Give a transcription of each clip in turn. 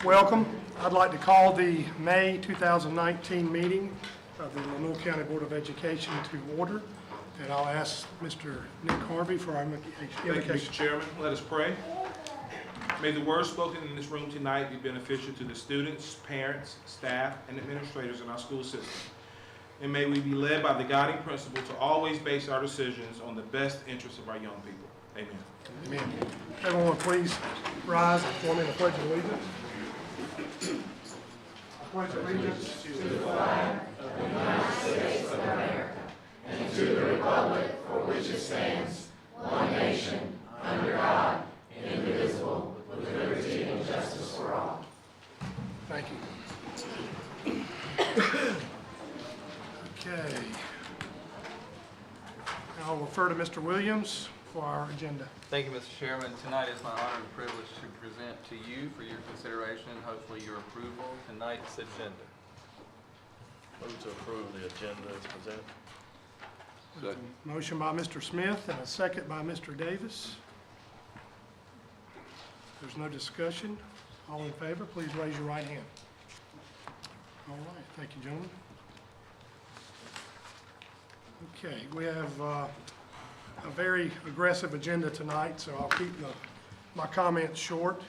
Welcome. I'd like to call the May 2019 meeting of the Lenoir County Board of Education to order, and I'll ask Mr. Nick Harvey for our Thank you, Mr. invocation. Chairman. Let us pray. May the words spoken in this room tonight be beneficial to the students, parents, staff, and administrators in our school system. And may we be led by the guiding principle to always base our decisions on the best interests of our young people. Amen. Amen. Everyone, please rise and form in the Pledge of Allegiance. I pledge allegiance to the flag Thank you. Okay. Now I'll refer to Mr. Williams for our agenda. Thank you, Mr. Chairman. Tonight is my honor and privilege to present to you for your consideration and hopefully your approval tonight's agenda. Move to approve the agenda as presented. Motion by Mr. Smith and a second by Mr. Davis. There's no discussion. All in favor, please raise your right hand. All right, thank you, gentlemen. Okay, we have a very aggressive agenda tonight, so I'll keep my comments short.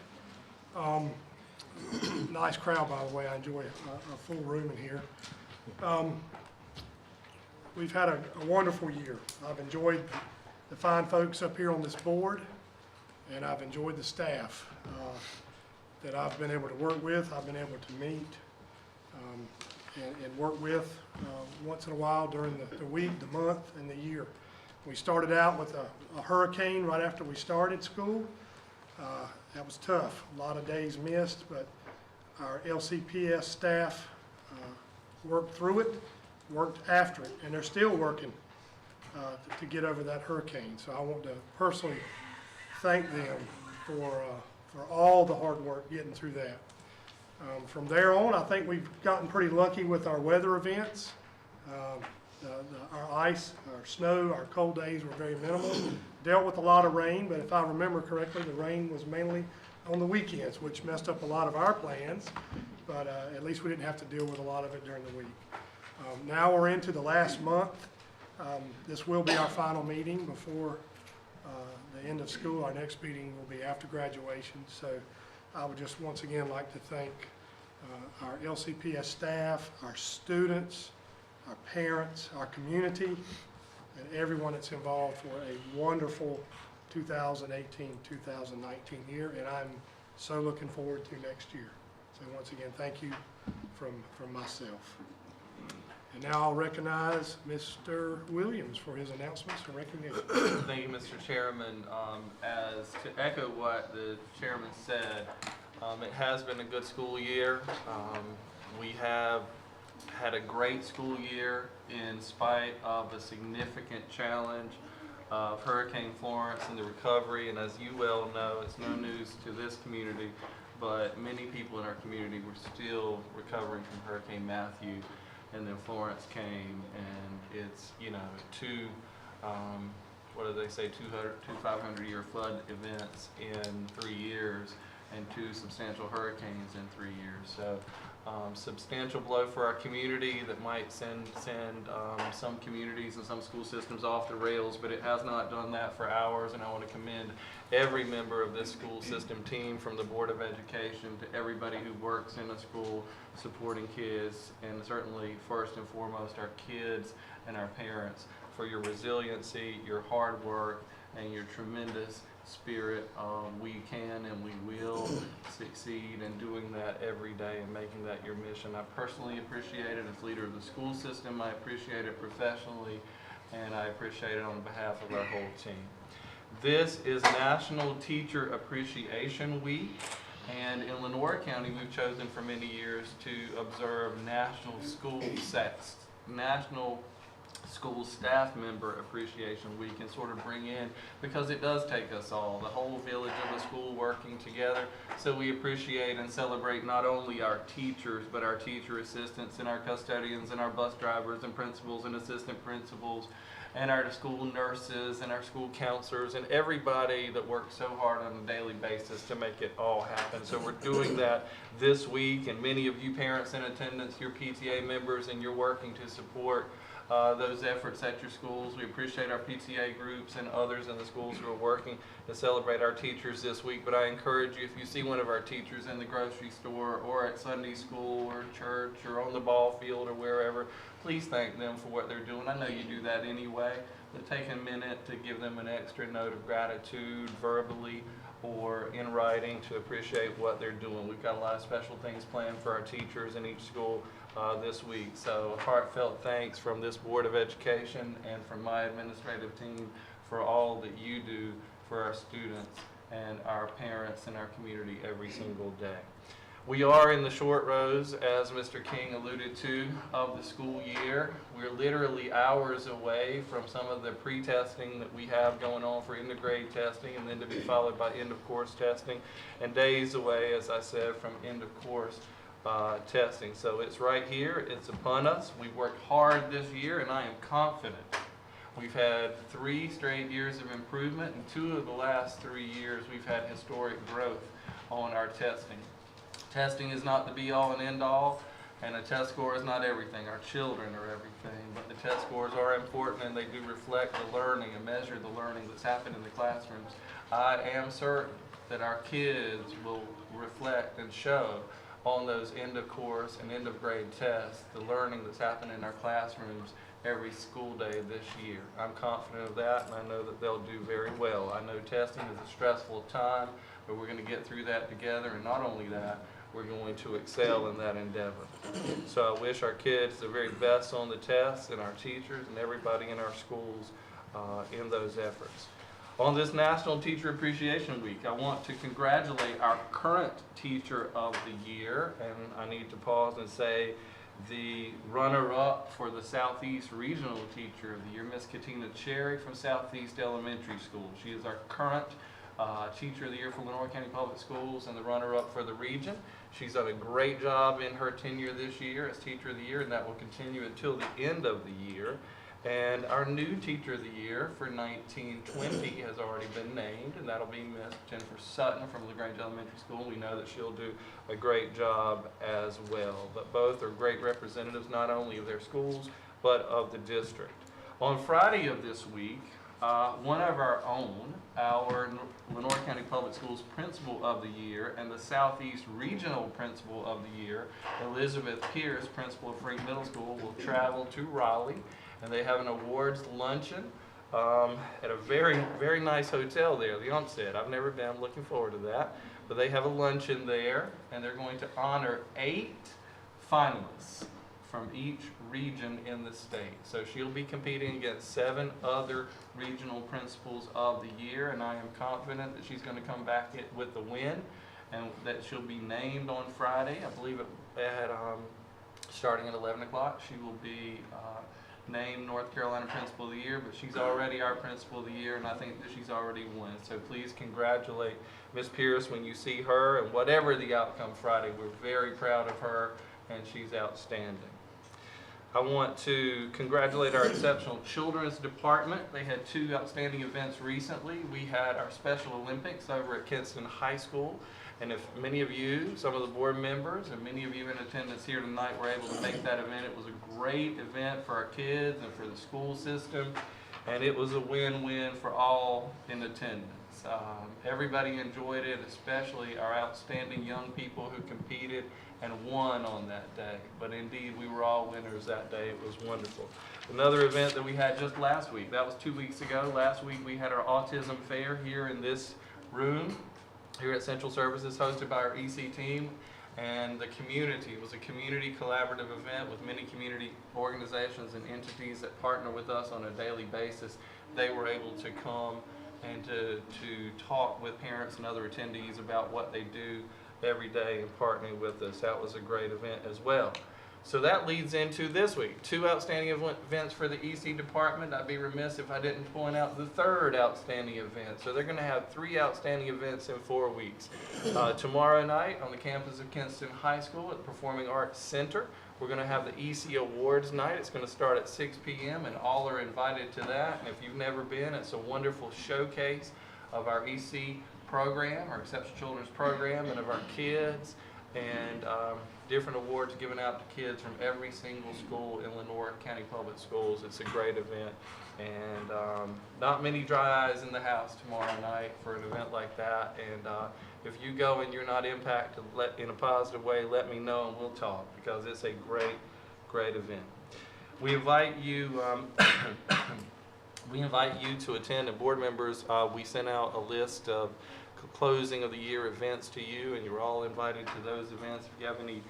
Nice crowd, by the way. I enjoy a full room in here. We've had a wonderful year. I've enjoyed the fine folks up here on this board, and I've enjoyed the staff that I've been able to work with, I've been able to meet and work with once in a while during the week, the month, and the year. We started out with a hurricane right after we started school. That was tough, a lot of days missed, but our LCPS staff worked through it, worked after it, and they're still working to get over that hurricane. So I want to personally thank them for all the hard work getting through that. From there on, I think we've gotten pretty lucky with our weather events. Our ice, our snow, our cold days were very minimal. Dealt with a lot of rain, but if I remember correctly, the rain was mainly on the weekends, which messed up a lot of our plans, but at least we didn't have to deal with a lot of it during the week. Now we're into the last month. This will be our final meeting before the end of school. Our next meeting will be after graduation. So I would just once again like to thank our LCPS staff, our students, our parents, our community, and everyone that's involved for a wonderful 2018-2019 year, and I'm so looking forward to next year. So once again, thank you from myself. And now I'll recognize Mr. Williams for his announcements and recognition. Thank you, Mr. Chairman. As to echo what the chairman said, it has been a good school year. We have had a great school year in spite of a significant challenge of Hurricane Florence and the recovery. And as you well know, it's no news to this community, but many people in our community were still recovering from Hurricane Matthew. And then Florence came, and it's, you know, two, what do they say, 500-year flood events in 3 years, and 2 substantial hurricanes in 3 years. So substantial blow for our community that might send some communities and some school systems off the rails, but it has not done that for ours. And I want to commend every member of this school system team, from the Board of Education to everybody who works in a school supporting kids, and certainly first and foremost our kids and our parents, for your resiliency, your hard work, and your tremendous spirit. We can and we will succeed in doing that every day and making that your mission. I personally appreciate it as leader of the school system. I appreciate it professionally, and I appreciate it on behalf of our whole team. This is National Teacher Appreciation Week, and in Lenoir County we've chosen for many years to observe National School Staff Member Appreciation Week, and sort of bring in, because it does take us all, the whole village of the school working together. So we appreciate and celebrate not only our teachers, but our teacher assistants and our custodians and our bus drivers and principals and assistant principals and our school nurses and our school counselors and everybody that works so hard on a daily basis to make it all happen. So we're doing that this week, and many of you parents in attendance, your PTA members, and you're working to support those efforts at your schools. We appreciate our PTA groups and others in the schools who are working to celebrate our teachers this week. But I encourage you, if you see one of our teachers in the grocery store or at Sunday school or church or on the ball field or wherever, please thank them for what they're doing. I know you do that anyway, but take a minute to give them an extra note of gratitude verbally or in writing to appreciate what they're doing. We've got a lot of special things planned for our teachers in each school this week. So heartfelt thanks from this Board of Education and from my administrative team for all that you do for our students and our parents and our community every single day. We are in the short rows, as Mr. King alluded to, of the school year. We're literally hours away from some of the pre-testing that we have going on for end-of-grade testing, and then to be followed by end-of-course testing, and days away, as I said, from end-of-course testing. So it's right here, it's upon us. We've worked hard this year, and I am confident. We've had 3 straight years of improvement, and 2 of the last 3 years we've had historic growth on our testing. Testing is not the be-all and end-all, and a test score is not everything. Our children are everything, but the test scores are important, and they do reflect the learning and measure the learning that's happened in the classrooms. I am certain that our kids will reflect and show on those end-of-course and end-of-grade tests the learning that's happened in our classrooms every school day this year. I'm confident of that, and I know that they'll do very well. I know testing is a stressful time, but we're going to get through that together, and not only that, we're going to excel in that endeavor. So I wish our kids the very best on the tests, and our teachers and everybody in our schools in those efforts. On this National Teacher Appreciation Week, I want to congratulate our current Teacher of the Year, and I need to pause and say the runner-up for the Southeast Regional Teacher of the Year, Miss Katina Cherry from Southeast Elementary School. She is our current Teacher of the Year for Lenoir County Public Schools and the runner-up for the region. She's done a great job in her tenure this year as Teacher of the Year, and that will continue until the end of the year. And our new Teacher of the Year for 1920 has already been named, and that'll be Miss Jennifer Sutton from LaGrange Elementary School. We know that she'll do a great job as well. But both are great representatives, not only of their schools, but of the district. On Friday of this week, one of our own, our Lenoir County Public Schools Principal of the Year and the Southeast Regional Principal of the Year, Elizabeth Pierce, Principal of Frink Middle School, will travel to Raleigh, and they have an awards luncheon at a very, very nice hotel there, the Onset. I've never been, I'm looking forward to that. But they have a luncheon there, and they're going to honor 8 finalists from each region in the state. So she'll be competing against 7 other regional principals of the year, and I am confident that she's going to come back with the win, and that she'll be named on Friday. I believe at starting at 11 o'clock, she will be named North Carolina Principal of the Year, but she's already our Principal of the Year, and I think that she's already won. So please congratulate Ms. Pierce when you see her, and whatever the outcome Friday, we're very proud of her, and she's outstanding. I want to congratulate our Exceptional Children's Department. They had 2 outstanding events recently. We had our Special Olympics over at Kinston High School. And if many of you, some of the board members, and many of you in attendance here tonight were able to make that event, it was a great event for our kids and for the school system. And it was a win-win for all in attendance. Everybody enjoyed it, especially our outstanding young people who competed and won on that day. But indeed, we were all winners that day. It was wonderful. Another event that we had just last week, that was 2 weeks ago. Last week we had our Autism Fair here in this room, here at Central Services, hosted by our EC team and the community. It was a community collaborative event with many community organizations and entities that partner with us on a daily basis. They were able to come and to talk with parents and other attendees about what they do every day and partnering with us. That was a great event as well. So that leads into this week. 2 outstanding events for the EC department. I'd be remiss if I didn't point out the 3rd outstanding event. So they're going to have 3 outstanding events in 4 weeks. Tomorrow night on the campus of Kinston High School at the Performing Arts Center, we're going to have the EC Awards Night. It's going to start at 6 p.m. and all are invited to that. And if you've never been, it's a wonderful showcase of our EC program, our Exceptional Children's Program, and of our kids. And different awards given out to kids from every single school in Lenoir County Public Schools. It's a great event, and not many dry eyes in the house tomorrow night for an event like that. And if you go and you're not impacted in a positive way, let me know and we'll talk, because it's a great event. We invite you. We invite you to attend, and board members, we sent out a list of closing of the year events to you, and you're all invited to those events. If you have any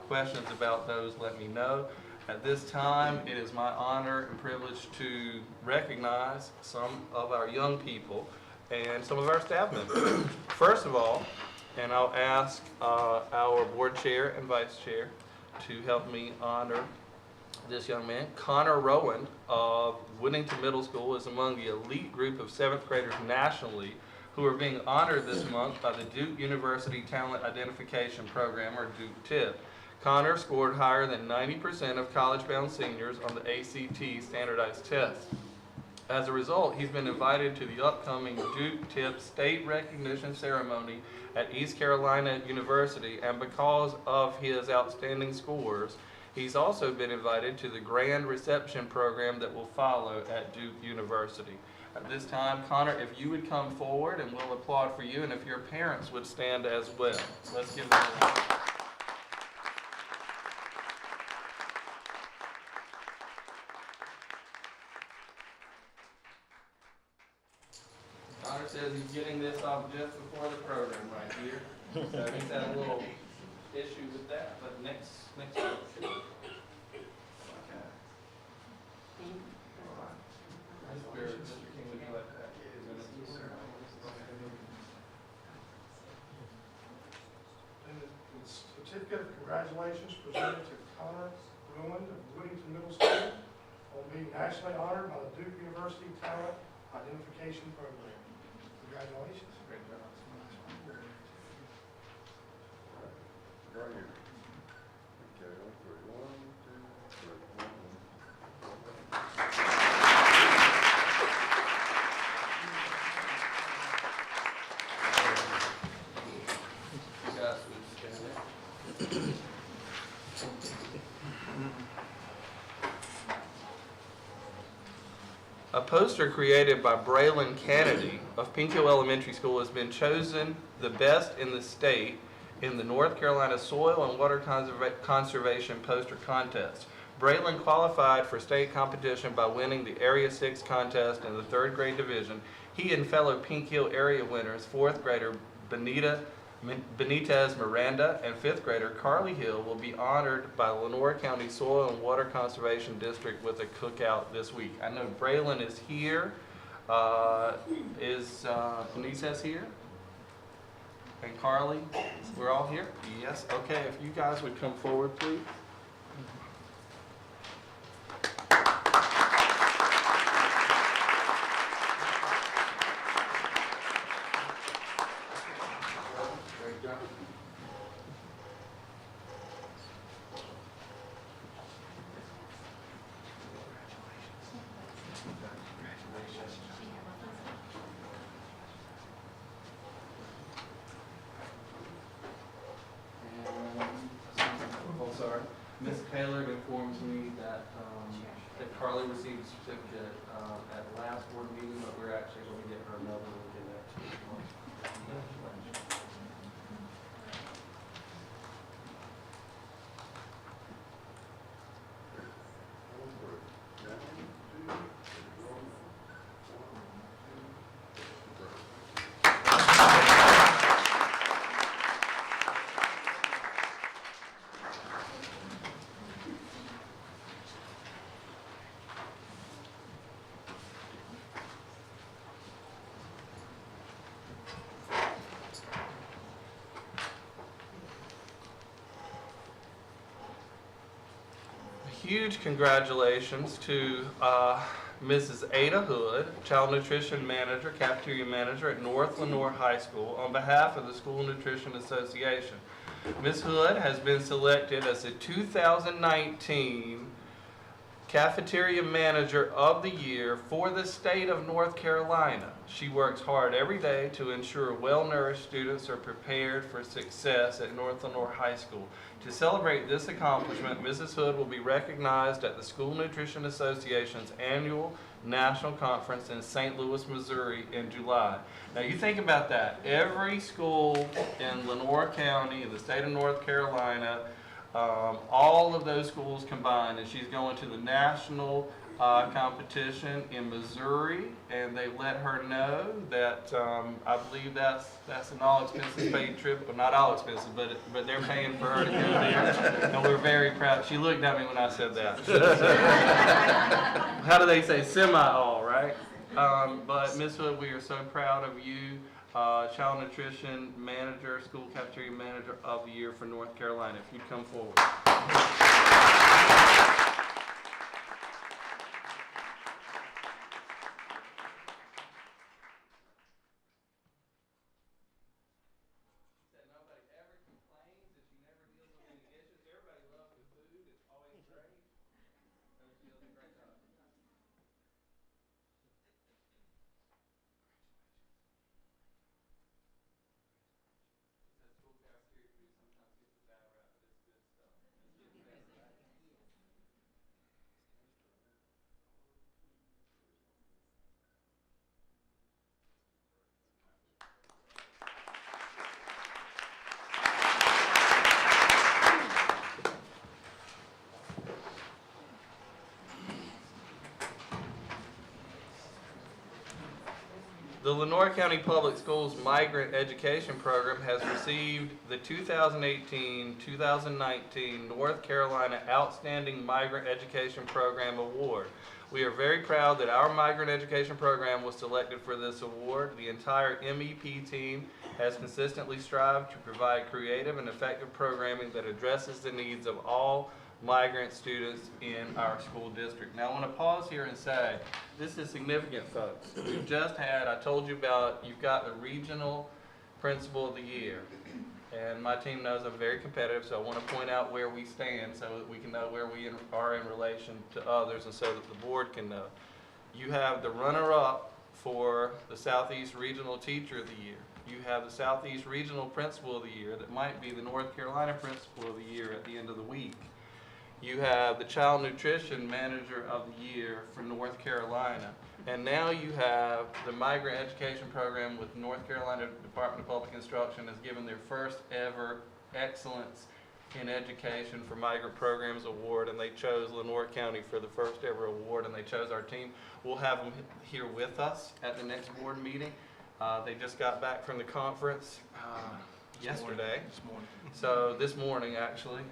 questions about those, let me know. At this time, it is my honor and privilege to recognize some of our young people and some of our staff members. First of all, and I'll ask our board chair and vice chair to help me honor this young man. Connor Rowan of Woodington Middle School is among the elite group of 7th graders nationally who are being honored this month by the Duke University Talent Identification Program, or Duke TIP. Connor scored higher than 90% of college-bound seniors on the ACT standardized test. As a result, he's been invited to the upcoming Duke TIP State Recognition Ceremony at East Carolina University, and because of his outstanding scores, he's also been invited to the Grand Reception program that will follow at Duke University. At this time, Connor, if you would come forward and we'll applaud for you, and if your parents would stand as well. Let's give them a round. Connor says he's getting this off just before the program right here. So he's had a little issue with that, but next picture. Certificate of congratulations presented to Connor Rowan of Woodington Middle School on being nationally honored by the Duke University Talent Identification Program. Congratulations. Great job. Right here. Okay, 1, 2, 3. You guys would stand there. A poster created by Braylon Kennedy of Pink Hill Elementary School has been chosen the best in the state in the North Carolina Soil and Water Conservation Poster Contest. Braylon qualified for state competition by winning the Area 6 contest in the 3rd grade division. He and fellow Pink Hill area winners, 4th grader Benitez Miranda and 5th grader Carly Hill, will be honored by Lenoir County Soil and Water Conservation District with a cookout this week. I know Braylon is here. Is Benitez here? And Carly? We're all here? Yes. Okay, if you guys would come forward, please. Great job. Oh, sorry. Ms. Taylor informs me that Carly received a certificate at the last board meeting, but we're actually going to get her another one and give that to her. huge congratulations to Mrs. Ada Hood, Child Nutrition Manager, Cafeteria Manager at North Lenoir High School on behalf of the School Nutrition Association. Ms. Hood has been selected as the 2019 Cafeteria Manager of the Year for the state of North Carolina. She works hard every day to ensure well-nourished students are prepared for success at North Lenoir High School. To celebrate this accomplishment, Mrs. Hood will be recognized at the School Nutrition Association's annual national conference in St. Louis, Missouri in July. Now you think about that. Every school in Lenoir County in the state of North Carolina, all of those schools combined, and she's going to the national competition in Missouri, and they let her know that I believe that's an all expenses paid trip, well, not all expenses, but they're paying for her to go there, and we're very proud. She looked at me when I said that. How do they say, semi-all, right? But Ms. Hood, we are so proud of you. Child Nutrition Manager, School Cafeteria Manager of the Year for North Carolina. If you'd come forward. Nobody ever complains that she never deals with any issues. Everybody loves the food. It's always great. So she does a great job. That school cafeteria food sometimes gets a bad rap, but it's good stuff. It's getting better, right? The Lenoir County Public Schools Migrant Education Program has received the 2018-2019 North Carolina Outstanding Migrant Education Program Award. We are very proud that our migrant education program was selected for this award. The entire MEP team has consistently strived to provide creative and effective programming that addresses the needs of all migrant students in our school district. Now I want to pause here and say, this is significant, folks. We've just had, I told you about, you've got the Regional Principal of the Year. And my team knows I'm very competitive, so I want to point out where we stand so that we can know where we are in relation to others and so that the board can know. You have the runner-up for the Southeast Regional Teacher of the Year. You have the Southeast Regional Principal of the Year that might be the North Carolina Principal of the Year at the end of the week. You have the Child Nutrition Manager of the Year for North Carolina. And now you have the Migrant Education Program with North Carolina Department of Public Instruction has given their first ever Excellence in Education for Migrant Programs Award, and they chose Lenoir County for the first ever award, and they chose our team. We'll have them here with us at the next board meeting. They just got back from the conference yesterday. So this morning, actually.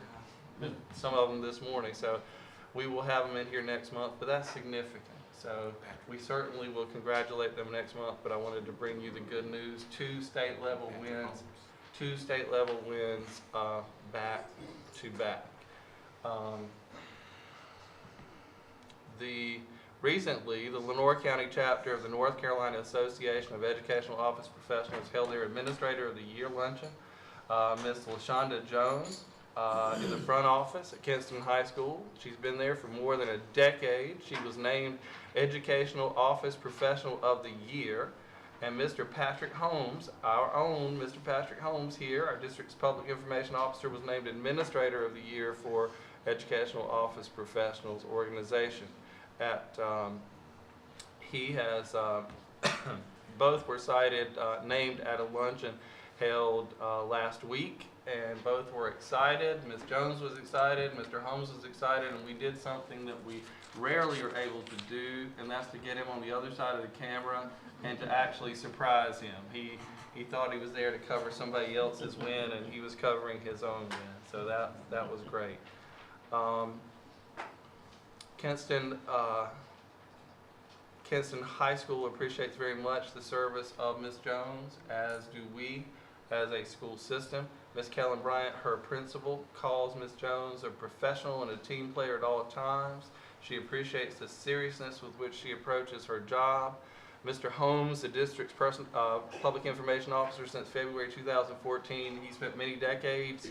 Some of them this morning, so we will have them in here next month, but that's significant. So we certainly will congratulate them next month, but I wanted to bring you the good news. Two state level wins back to back. Recently, the Lenoir County chapter of the North Carolina Association of Educational Office Professionals held their Administrator of the Year luncheon. Ms. LaShonda Jones in the front office at Kinston High School. She's been there for more than a decade. She was named Educational Office Professional of the Year. And Mr. Patrick Holmes, our own Mr. Patrick Holmes here, our district's Public Information Officer, was named Administrator of the Year for Educational Office Professionals Organization. He has, both were named at a luncheon held last week, and both were excited. Ms. Jones was excited, Mr. Holmes was excited, and we did something that we rarely are able to do, and that's to get him on the other side of the camera and to actually surprise him. He thought he was there to cover somebody else's win, and he was covering his own win, so that was great. Kinston High School appreciates very much the service of Ms. Jones, as do we. as a school system. Ms. Kellen Bryant, her principal, calls Ms. Jones a professional and a team player at all times. She appreciates the seriousness with which she approaches her job. Mr. Holmes, the district's public information officer since February 2014. He spent many decades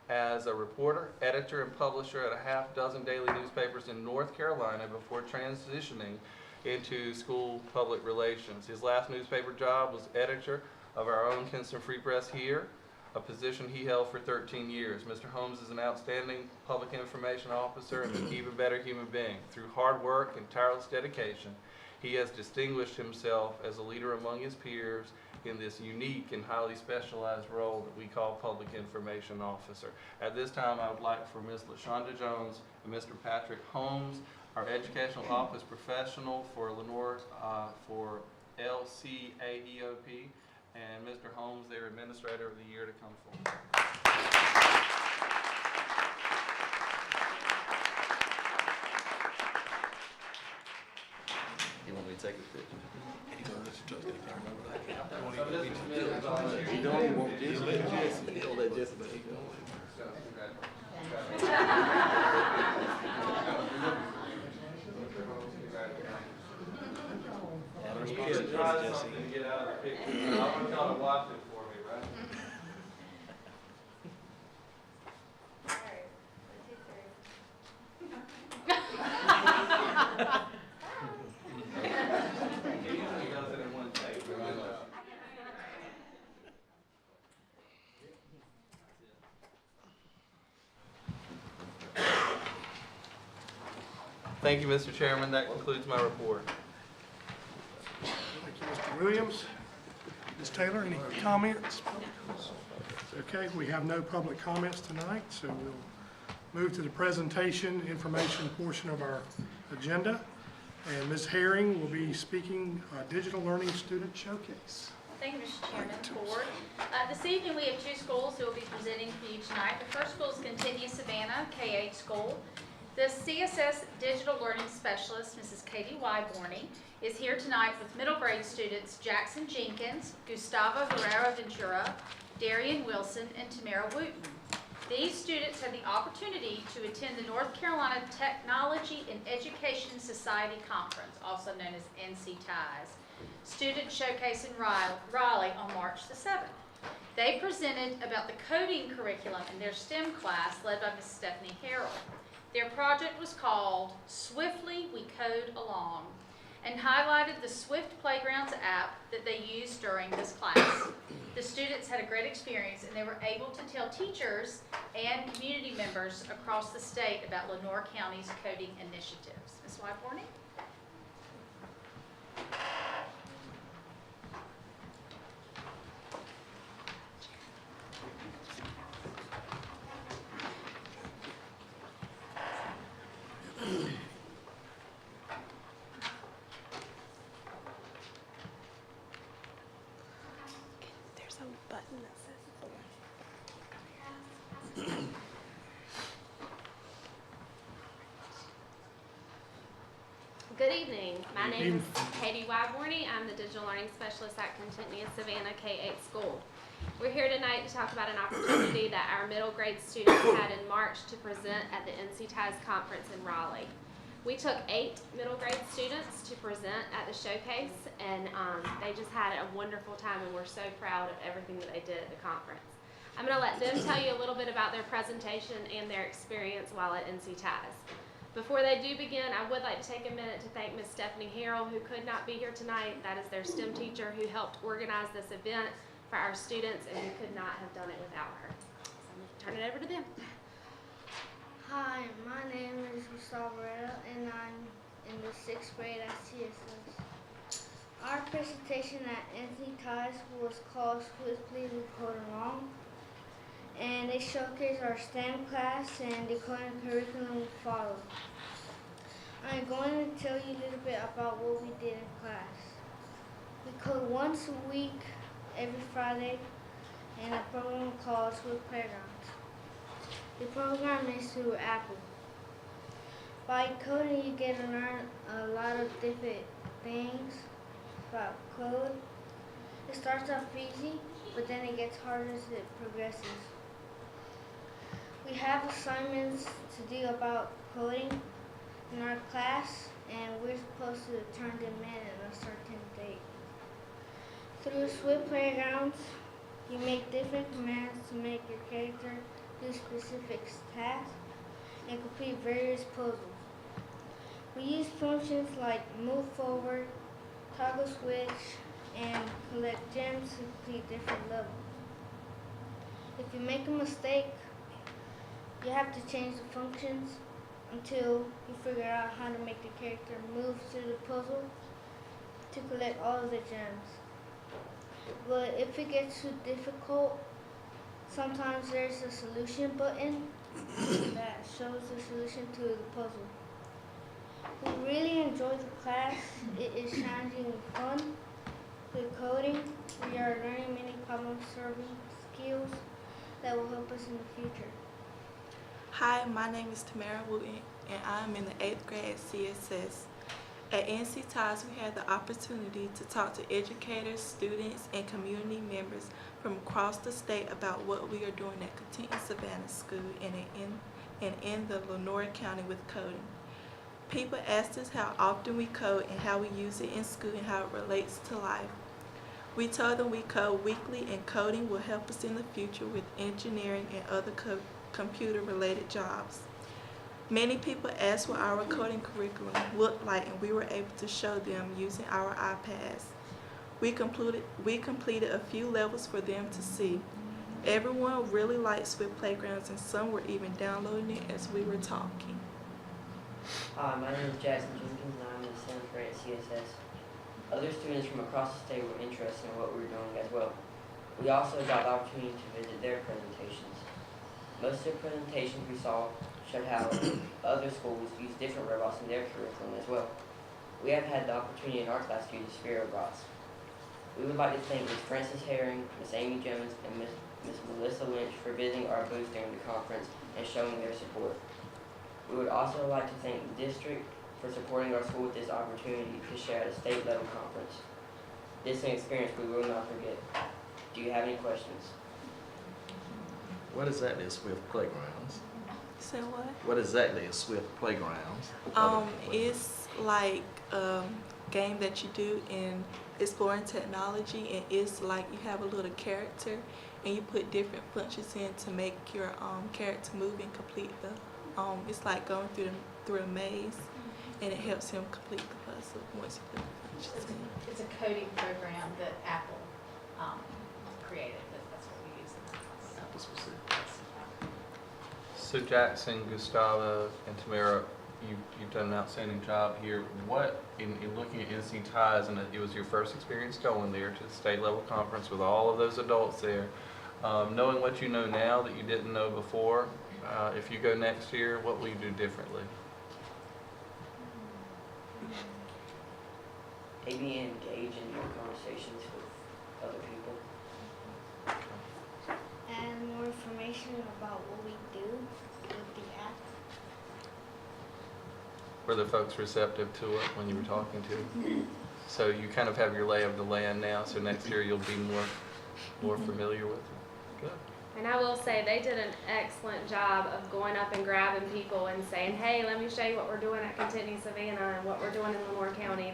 as a reporter, editor, and publisher at a half dozen daily newspapers in North Carolina before transitioning into school public relations. His last newspaper job was editor of our own Kinston Free Press here, a position he held for 13 years. Mr. Holmes is an outstanding public information officer and an even better human being. Through hard work and tireless dedication, he has distinguished himself as a leader among his peers in this unique and highly specialized role that we call public information officer. At this time, I would like for Ms. LaShonda Jones and Mr. Patrick Holmes, our educational office professional for Lenore, for LCAEOP, and Mr. Holmes, their Administrator of the Year, to come forward. You want me to take a picture? You don't want this. He'll let Jesse take it. Try something to get out of the picture. I want y'all to watch it for me, right? He usually does it in one take. Thank you, Mr. Chairman. That concludes my report. Thank you, Mr. Williams. Ms. Taylor, any comments? Okay, we have no public comments tonight, so we'll move to the presentation information portion of our agenda. And Ms. Herring will be speaking Digital Learning Student Showcase. Thank you, Mr. Chairman, Board. This evening, we have two schools who will be presenting for you tonight. The first school is Continue Savannah K-8 school. The CSS Digital Learning Specialist, Mrs. Katie Wyborney, is here tonight with middle grade students Jackson Jenkins, Gustavo Herrera Ventura, Darian Wilson, and Tamara Wooten. These students had the opportunity to attend the North Carolina Technology and Education Society Conference, also known as NC TIES, Student Showcase in Raleigh on March the 7th. They presented about the coding curriculum in their STEM class led by Ms. Stephanie Harrell. Their project was called Swiftly We Code Along and highlighted the Swift Playgrounds app that they used during this class. The students had a great experience and they were able to tell teachers and community members across the state about Lenore County's coding initiatives. Ms. Wyborney? There's a button that says Good evening. My Good name is evening. Katie Wyborney. I'm the Digital Learning Specialist at Contentnia Savannah K-8 school. We're here tonight to talk about an opportunity that our middle grade students had in March to present at the NC TIES conference in Raleigh. We took 8 middle grade students to present at the showcase, and they just had a wonderful time, and we're so proud of everything that they did at the conference. I'm going to let them tell you a little bit about their presentation and their experience while at NC TIES. Before they do begin, I would like to take a minute to thank Ms. Stephanie Harrell, who could not be here tonight. That is their STEM teacher who helped organize this event for our students, and we could not have done it without her. So I'm going to turn it over to them. Hi, my name is Gustavo Herrera, and I'm in the 6th grade at CSS. Our presentation at NC TIES was called Swiftly We Code Along, and it showcased our STEM class and the coding curriculum we follow. I'm going to tell you a little bit about what we did in class. We code once a week, every Friday, in a program called Swift Playgrounds. The program is through Apple. By coding, you get to learn a lot of different things about code. It starts off easy, but then it gets harder as it progresses. We have assignments to do about coding in our class, and we're supposed to turn them in a certain date. Through Swift Playgrounds, you make different commands to make your character do specific tasks and complete various puzzles. We use functions like move forward, toggle switch, and collect gems to complete different levels. If you make a mistake, you have to change the functions until you figure out how to make the character move through the puzzle to collect all of the gems. But if it gets too difficult, sometimes there's a solution button that shows the solution to the puzzle. We really enjoy the class. It is challenging and fun. With coding, we are learning many problem-solving skills that will help us in the future. Hi, my name is Tamara Wooten, and I'm in the 8th grade at CSS. At NC Ties, we had the opportunity to talk to educators, students, and community members from across the state about what we are doing at Content Savannah School and in the Lenore County with coding. People asked us how often we code and how we use it in school and how it relates to life. We told them we code weekly and coding will help us in the future with engineering and other computer-related jobs. Many people asked what our coding curriculum looked like, and we were able to show them using our iPads. We completed a few levels for them to see. Everyone really liked Swift Playgrounds, and some were even downloading it as we were talking. Hi, my name is Jackson Jenkins, and I'm in the 7th grade at CSS. Other students from across the state were interested in what we were doing as well. We also got the opportunity to visit their presentations. Most of the presentations we saw showed how other schools use different robots in their curriculum as well. We have had the opportunity in our class to use Sphere robots. We would like to thank Ms. Frances Herring, Ms. Amy Jones, and Ms. Melissa Lynch for visiting our booth during the conference and showing their support. We would also like to thank the district for supporting our school with this opportunity to share at a state level conference. This is an experience we will not forget. Do you have any questions? What exactly is Swift Playgrounds? Say what? What exactly is Swift Playgrounds? It's like a game that you do in exploring technology, and it's like you have a little character and you put different functions in to make your character move and complete the it's like going through a maze, and it helps him complete the puzzle once you put the functions in. It's a coding program that Apple created. That's what we use in that class. Apple specific. So Jackson, Gustavo, and Tamara, you've done an outstanding job here. What, in looking at NC Ties, and it was your first experience going there to the state level conference with all of those adults there, knowing what you know now that you didn't know before, if you go next year, what will you do differently? Maybe engage in more conversations with other people. And more information about what we do with the app. Were the folks receptive to it when you were talking to them? So you kind of have your lay of the land now, so next year you'll be more familiar with it. Good. And I will say they did an excellent job of going up and grabbing people and saying, hey, let me show you what we're doing at Contentney Savannah and what we're doing in Lenore County.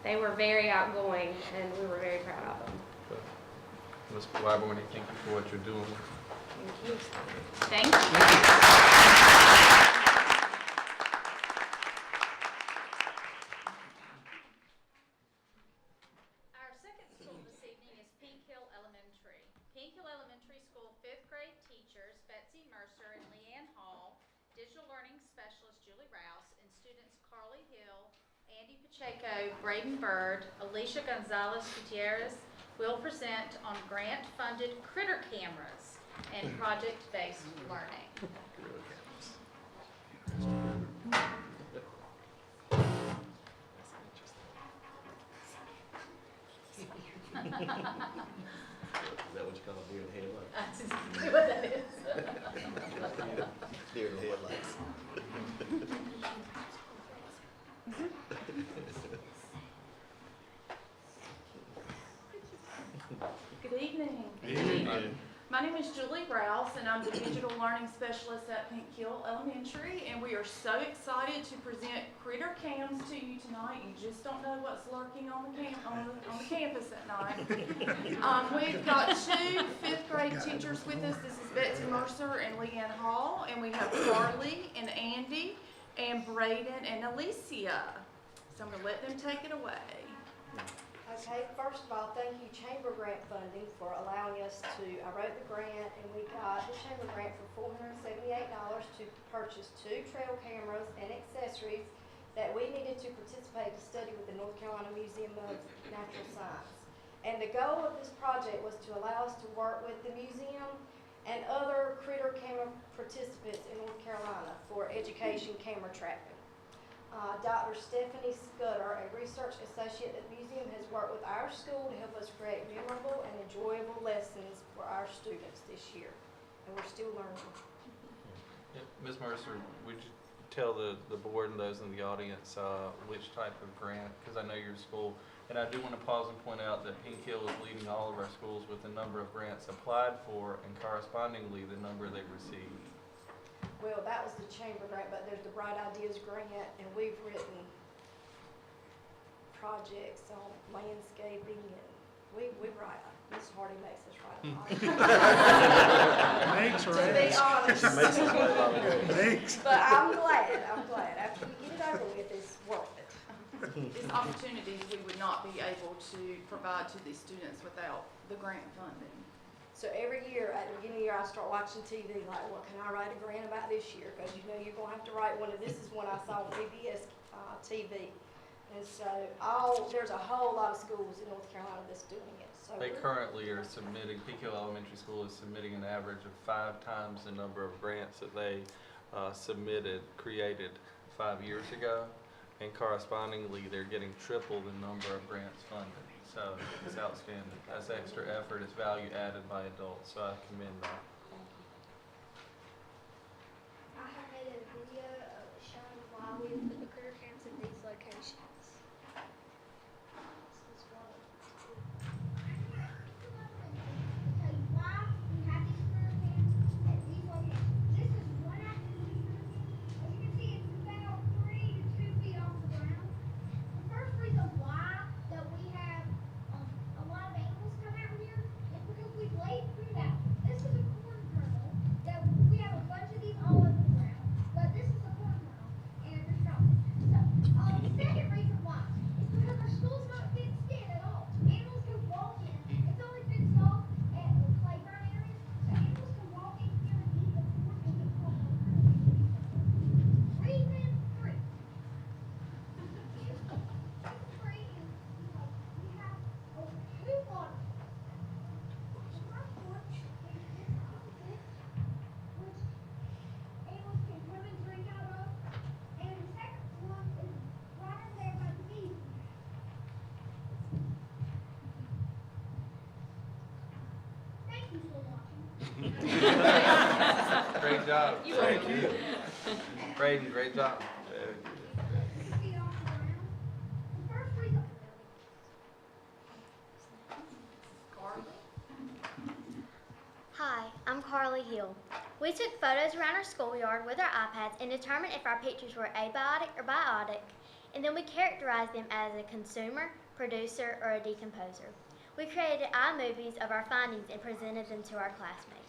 They were very outgoing, and we were very proud of them. Good. Ms. Wyborn, thank you for what you're doing. Thank you. Our second school this evening is Pink Hill Elementary. Pink Hill Elementary School 5th grade teachers Betsy Mercer and Leanne Hall, digital learning specialist Julie Rouse, and students Carly Hill, Andy Pacheco, Braden Bird, Alicia Gonzalez Gutierrez will present on grant-funded critter cameras and project-based learning. Is that what you call deer in the headlights? That's exactly what that is. Deer in the headlights. again. My name is Julie Rouse, and I'm the Digital Learning Specialist at Pink Hill Elementary, and we are so excited to present Critter Cams to you tonight. You just don't know what's lurking on the campus at night. We've got two fifth-grade teachers with us. This is Betsy Mercer and Leanne Hall, and we have Carly and Andy and Braden and Alicia. So I'm going to let them take it away. Okay, first of all, thank you Chamber Grant Funding for allowing us to, I wrote the grant and we got the Chamber Grant for $478 to purchase 2 trail cameras and accessories that we needed to participate in study with the North Carolina Museum of Natural Science. And the goal of this project was to allow us to work with the museum and other critter camera participants in North Carolina for education camera trapping. Dr. Stephanie Scudder, a research associate at the museum, has worked with our school to help us create memorable and enjoyable lessons for our students this year. And we're still learning. Ms. Mercer, would you tell the board and those in the audience which type of grant, because I know your school, and I do want to pause and point out that Pink Hill is leading all of our schools with the number of grants applied for and correspondingly the number they received. Well, that was the Chamber Grant, but there's the Bright Ideas Grant, and we've written projects on landscaping, and we write. Miss Hardy makes us write a lot. Thanks, To be honest. Thanks. But I'm glad. After we get it over with, it's worth it. These opportunities we would not be able to provide to these students without the grant funding. So every year, at the beginning of the year, I start watching TV, like, what can I write a grant about this year? Because you know you're going to have to write one, and this is one I saw on PBS TV. And so there's a whole lot of schools in North Carolina that's doing it. So They currently are submitting, Pink Hill Elementary School is submitting an average of 5 times the number of grants that they created 5 years ago. And correspondingly, they're getting triple the number of grants funded. So it's outstanding. That's extra effort. It's value added by adults. So I commend that. I have made a video showing why we put the critter cams in these locations. This is one of them. Tell you why we have these critter cams at these locations. This is one activity critter cam. As you can see, it's about 3 to 2 feet off the ground. The first reason why that we have a lot of animals come out here is because we've laid food out. This is a corn kernel that we have a bunch of these all over the ground, but this is a corn kernel and there's chocolate. So the second reason why is because our school's not fenced in at all. Animals can walk in. It's only fenced off at the playground areas, so animals can walk in here and eat the corn and get corn. Reason 3. Great job. Thank you. Braden, great job. Hi, I'm Carly Hill. We took photos around our schoolyard with our iPads and determined if our pictures were abiotic or biotic, and then we characterized them as a consumer, producer, or a decomposer. We created iMovies of our findings and presented them to our classmates.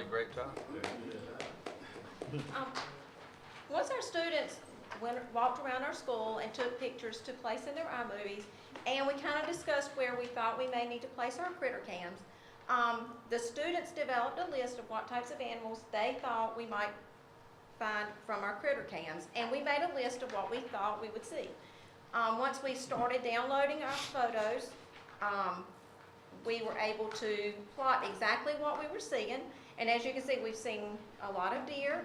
Carly, great job. Once our students walked around our school and took pictures to place in their iMovies, and we kind of discussed where we thought we may need to place our critter cams, the students developed a list of what types of animals they thought we might find from our critter cams, and we made a list of what we thought we would see. Once we started downloading our photos, we were able to plot exactly what we were seeing, and as you can see, we've seen a lot of deer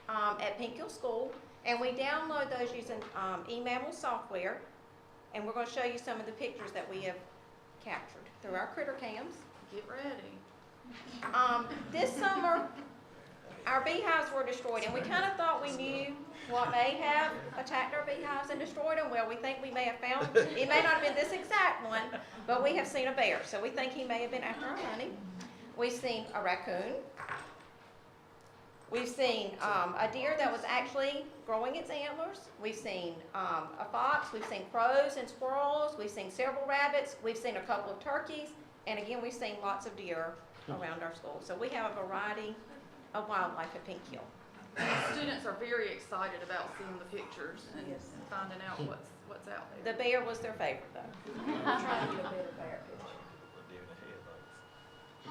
at Pink Hill School, and we download those using eMammal software, and we're going to show you some of the pictures that we have captured through our critter cams. Get ready. This summer, our beehives were destroyed, and we kind of thought we knew what may have attacked our beehives and destroyed them. Well, we think we may have found, it may not have been this exact one, but we have seen a bear, so we think he may have been after our honey. We've seen a raccoon. We've seen a deer that was actually growing its antlers. We've seen a fox. We've seen crows and squirrels. We've seen several rabbits. We've seen a couple of turkeys. And again, we've seen lots of deer around our school. So we have a variety of wildlife at Pink Hill. Students are very excited about seeing the pictures and finding out what's out there. The bear was their favorite, though. I'm trying to get a better bear picture.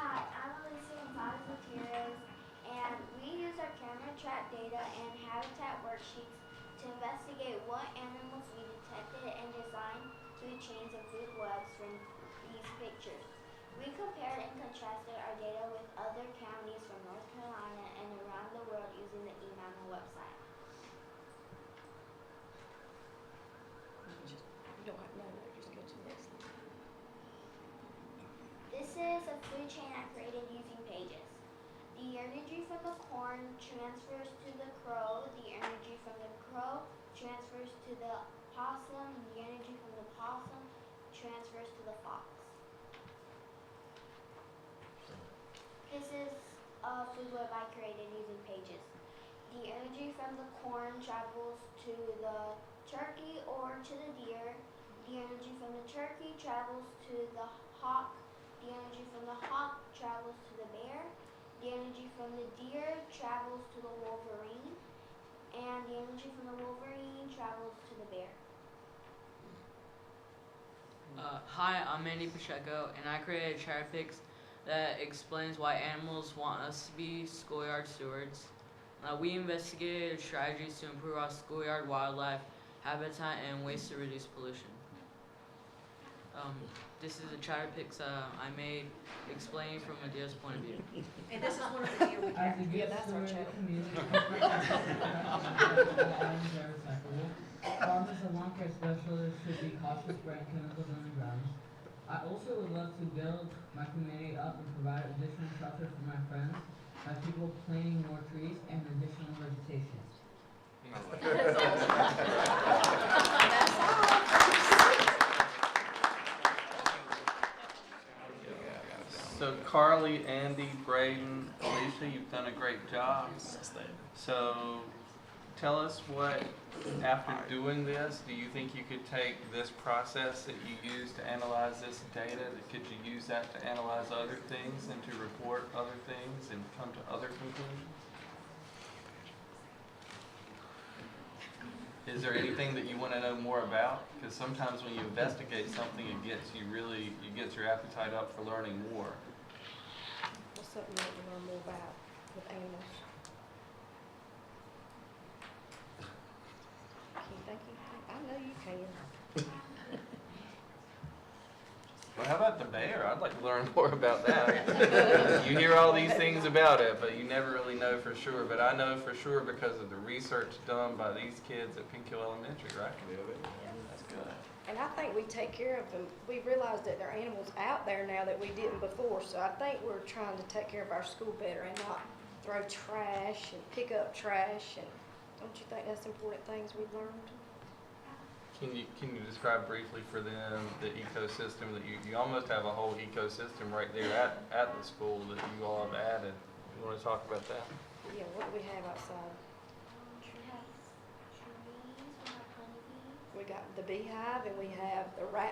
Hi, I'm Alicia from Products Materials, and we use our camera trap data and habitat worksheets to investigate what animals we detected and designed food chains and food webs from these pictures. We compared and contrasted our data with other counties from North Carolina and around the world using the eMammal website. You don't have to know, just go to the next slide. This is a food chain I created using Pages. The energy from the corn transfers to the crow, the energy from the crow transfers to the possum, and the energy from the possum transfers to the fox. This is a food web I created using Pages. The energy from the corn travels to the turkey or to the deer. The energy from the turkey travels to the hawk. The energy from the hawk travels to the bear. The energy from the deer travels to the wolverine. And the energy from the wolverine travels to the bear. Hi, I'm Mandy Pacheco, and I created Chatterpix that explains why animals want us to be schoolyard stewards. We investigated strategies to improve our schoolyard wildlife habitat and ways to reduce pollution. This is a Chatterpix I made explaining from a deer's point of view. And this is one of the deer we captured. Yeah, that's our chatter. Farmers and lawn care specialists should be cautious spraying chemicals on the grounds. I also would love to build my community up and provide additional shelter for my friends by people planting more trees and additional vegetation. So Carly, Andy, Braden, Alicia, you've done a great job. So tell us what, after doing this, do you think you could take this process that you used to analyze this data, could you use that to analyze other things and to report other things and come to other conclusions? Is there anything that you want to know more about? Because sometimes when you investigate something, it gets your appetite up for learning more. What's something that you learn more about with animals? I know you can. Well, how about the bear? I'd like to learn more about that. You hear all these things about it, but you never really know for sure. But I know for sure because of the research done by these kids at Pink Hill Elementary, right? That's good. And I think we take care of them. We realize that there are animals out there now that we didn't before. So I think we're trying to take care of our school better and not throw trash and pick up trash. And don't you think that's important things we've learned? Can you describe briefly for them the ecosystem that you almost have a whole ecosystem right there at the school that you all have added? You want to talk about that? Yeah, what do we have outside? We have trees, we have honeybees. We got the beehive, and we have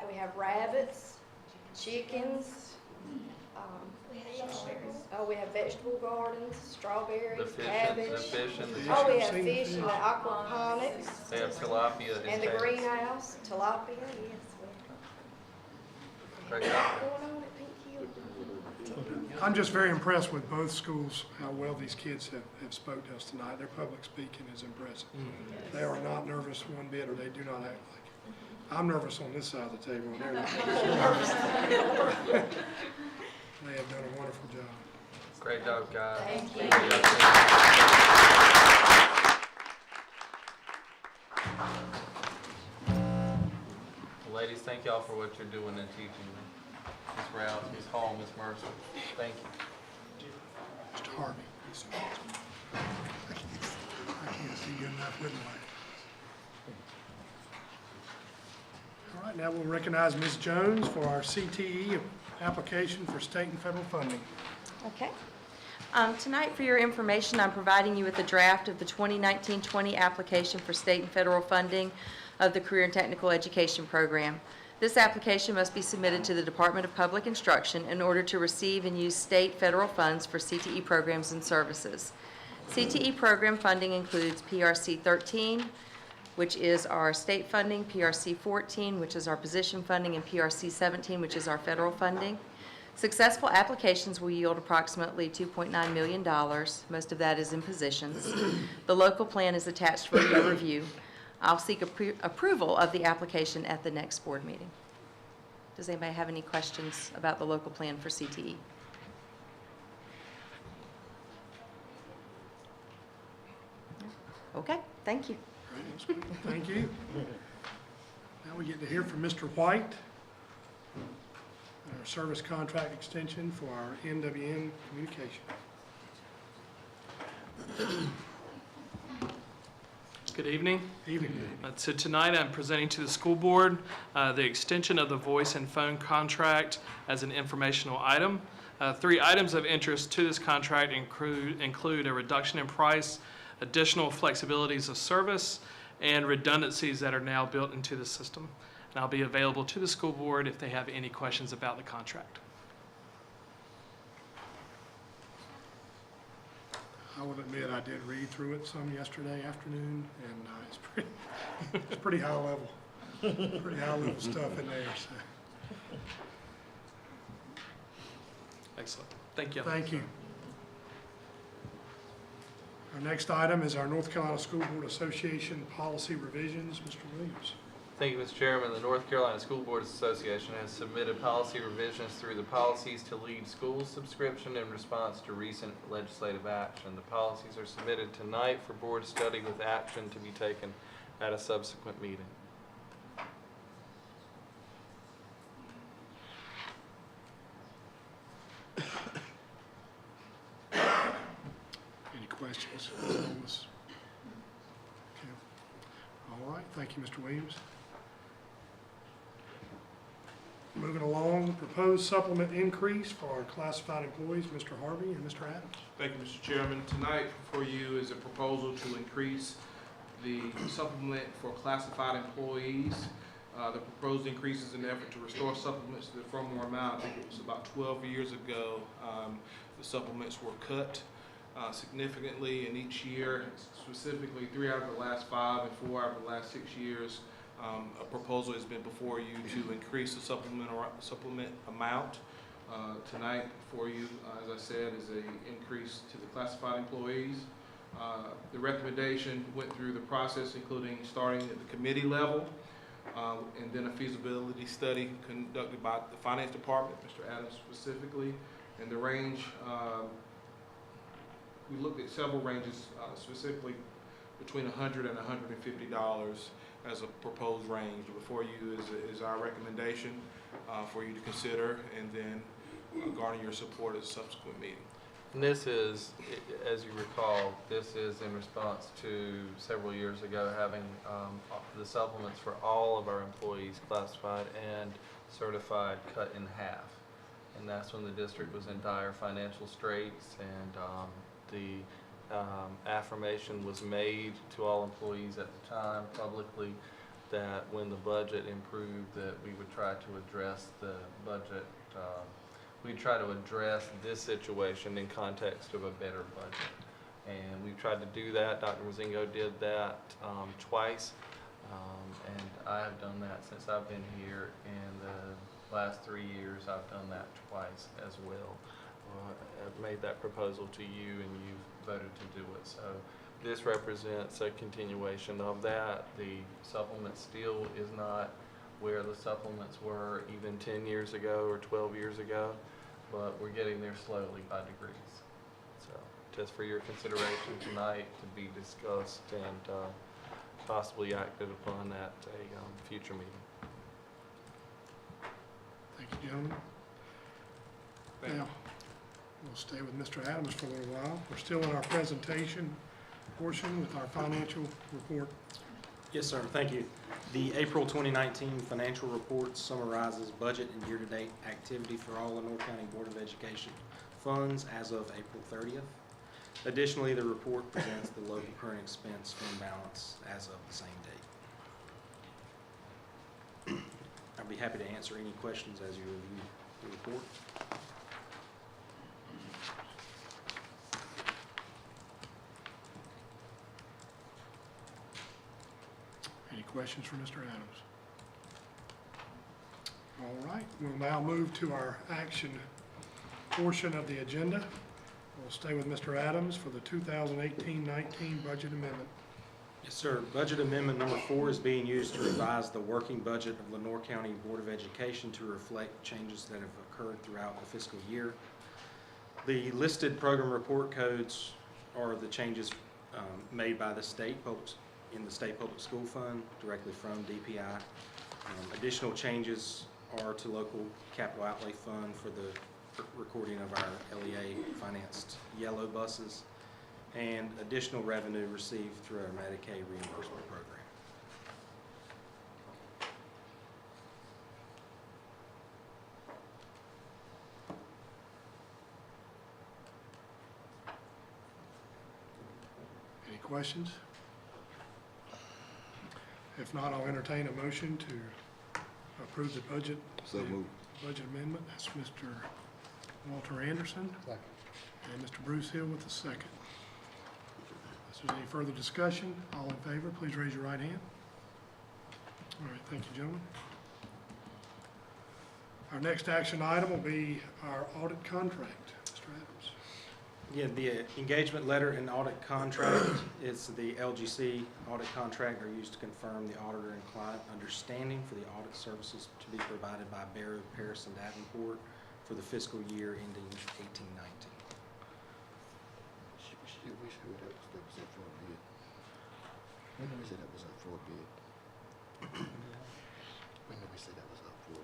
we have rabbits, chickens, Oh, we have vegetable gardens, strawberries, The fish, cabbage. the fish and the Oh, we chickens. have fish and the aquaponics. They have tilapia And the carrots. greenhouse, tilapia, yes. Great we job. have going on at Pink Hill. I'm just very impressed with both schools, how well these kids have spoke to us tonight. Their public speaking is impressive. They are not nervous one bit, or they do not act like it. I'm nervous on this side of the table, and they're not nervous. They have done a wonderful job. Great job, guys. Thank you. Ladies, thank y'all for what you're doing and teaching me. Ms. Rouse, Ms. Hall, Ms. Mercer, thank you. Mr. Harvey. I can't see good enough with my. All right, now we'll recognize Ms. Jones for our CTE application for state and federal funding. Okay. Tonight, for your information, I'm providing you with a draft of the 2019-20 application for state and federal funding of the Career and Technical Education Program. This application must be submitted to the Department of Public Instruction in order to receive and use state federal funds for CTE programs and services. CTE program funding includes PRC 13, which is our state funding, PRC 14, which is our position funding, and PRC 17, which is our federal funding. Successful applications will yield approximately $2.9 million. Most of that is in positions. The local plan is attached for your review. I'll seek approval of the application at the next board meeting. Does anybody have any questions about the local plan for CTE? Okay, thank you. Thank you. Now we get to hear from Mr. White, our service contract extension for our NWN communication. Good evening. Evening. So tonight I'm presenting to the school board the extension of the voice and phone contract as an informational item. 3 items of interest to this contract include a reduction in price, additional flexibilities of service, and redundancies that are now built into the system. And I'll be available to the school board if they have any questions about the contract. I will admit I did read through it some yesterday afternoon, and it's pretty high level. Pretty high level stuff in there. So. Excellent. Thank you. Thank you. Our next item is our North Carolina School Board Association policy revisions. Mr. Williams. Thank you, Mr. Chairman. The North Carolina School Boards Association has submitted policy revisions through the Policies to Lead Schools subscription in response to recent legislative action. The policies are submitted tonight for board study with action to be taken at a subsequent meeting. Any questions on this? Okay. All right. Thank you, Mr. Williams. Moving along, proposed supplement increase for our classified employees, Mr. Harvey and Mr. Adams. Thank you, Mr. Chairman. Tonight before you is a proposal to increase the supplement for classified employees. The proposed increase is an effort to restore supplements to the former amount. I think it was about 12 years ago. The supplements were cut significantly, and each year, specifically 3 out of the last 5 and 4 out of the last 6 years, a proposal has been before you to increase the supplement amount. Tonight before you, as I said, is an increase to the classified employees. The recommendation went through the process, including starting at the committee level, and then a feasibility study conducted by the finance department, Mr. Adams specifically, and the range. We looked at several ranges, specifically between $100 and $150 as a proposed range. Before you is our recommendation for you to consider, and then garner your support at a subsequent meeting. And this is, as you recall, this is in response to several years ago having the supplements for all of our employees, classified and certified, cut in half. And that's when the district was in dire financial straits, and the affirmation was made to all employees at the time publicly that when the budget improved that we would try to address the budget we try to address this situation in context of a better budget. And we've tried to do that. Dr. Mozingo did that twice. And I have done that since I've been here. In the last 3 years, I've done that twice as well. I've made that proposal to you and you've voted to do it. So this represents a continuation of that. The supplement still is not where the supplements were even 10 years ago or 12 years ago, but we're getting there slowly by degrees. So just for your consideration tonight to be discussed and possibly acted upon at a future meeting. Thank you, gentlemen. Now, we'll stay with Mr. Adams for a little while. We're still in our presentation portion with our financial report. Yes, sir. Thank you. The April 2019 financial report summarizes budget and year-to-date activity for all Lenoir County Board of Education funds as of April 30th. Additionally, the report presents the local current expense fund balance as of the same date. I'd be happy to answer any questions as you review the report. Any questions for Mr. Adams? All right, we'll now move to our action portion of the agenda. We'll stay with Mr. Adams for the 2018-19 budget amendment. Yes, sir. Budget amendment number 4 is being used to revise the working budget of Lenoir County Board of Education to reflect changes that have occurred throughout the fiscal year. The listed program report codes are the changes made by the state in the State Public School Fund directly from DPI. Additional changes are to local capital outlay fund for the recording of our LEA financed yellow buses, and additional revenue received through our Medicaid reimbursement program. Any questions? If not, I'll entertain a motion to approve the budget. So moved. Budget amendment. That's Mr. Walter Anderson. Second. And Mr. Bruce Hill with the second. If there's any further discussion, all in favor, please raise your right hand. All right, thank you, gentlemen. Our next action item will be our audit contract. Mr. Adams. Yeah, the engagement letter and audit contract is the LGC audit contract are used to confirm the auditor and client understanding for the audit services to be provided by Barrow, Paris, and Davenport for the fiscal year ending 18-19. We should that was up for a bid. When did we say that was up for a bid? When did we say that was up for?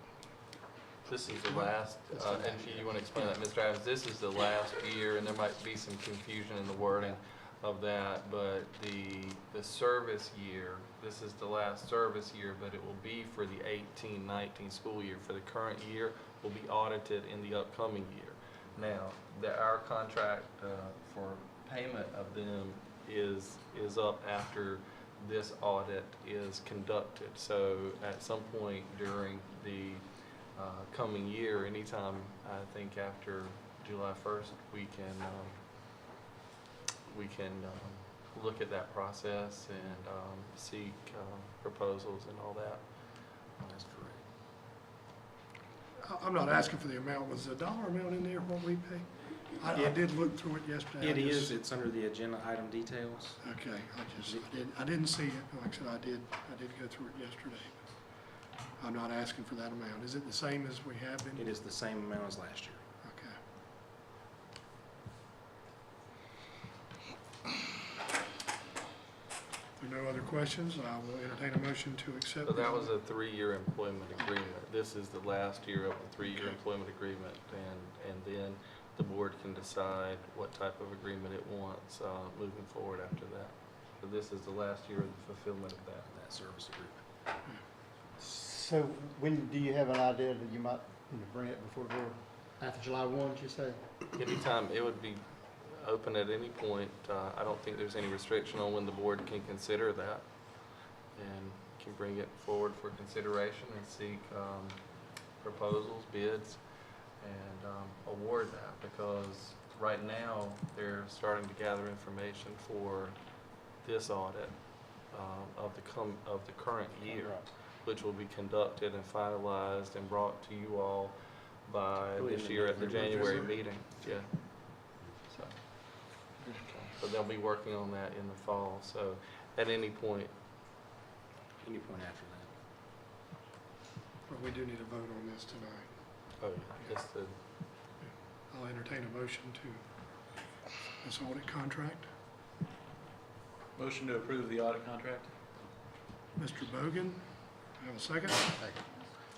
This is the last, and you want to explain that, Mr. Adams, this is the last year, and there might be some confusion in the wording of that, but the service year, this is the last service year, but it will be for the 18-19 school year. For the current year, will be audited in the upcoming year. Now, our contract for payment of them is up after this audit is conducted. So at some point during the coming year, anytime I think after July 1st, we can look at that process and seek proposals and all that. That's correct. I'm not asking for the amount. Was the dollar amount in there, what we pay? I did look through it yesterday. It is. It's under the agenda item details. Okay, I didn't see it. Like I said, I did go through it yesterday. I'm not asking for that amount. Is it the same as we have been? It is the same amount as last year. Okay. If there are no other questions, I will entertain a motion to accept. So that was a 3-year employment agreement. This is the last year of the 3-year employment agreement, and then the board can decide what type of agreement it wants moving forward after that. So this is the last year of the fulfillment of that service agreement. So when do you have an idea that you might bring it before the board? After July 1, you say? Anytime, it would be open at any point. I don't think there's any restriction on when the board can consider that and can bring it forward for consideration and seek proposals, bids, and award that, because right now they're starting to gather information for this audit of the current year, which will be conducted and finalized and brought to you all by this year at the January meeting. Yeah. So they'll be working on that in the fall. So at any point Any point after that. But we do need a vote on this tonight. Oh, yeah. Just to, I'll entertain a motion to this audit contract. Motion to approve the audit contract? Mr. Bogan, have a second?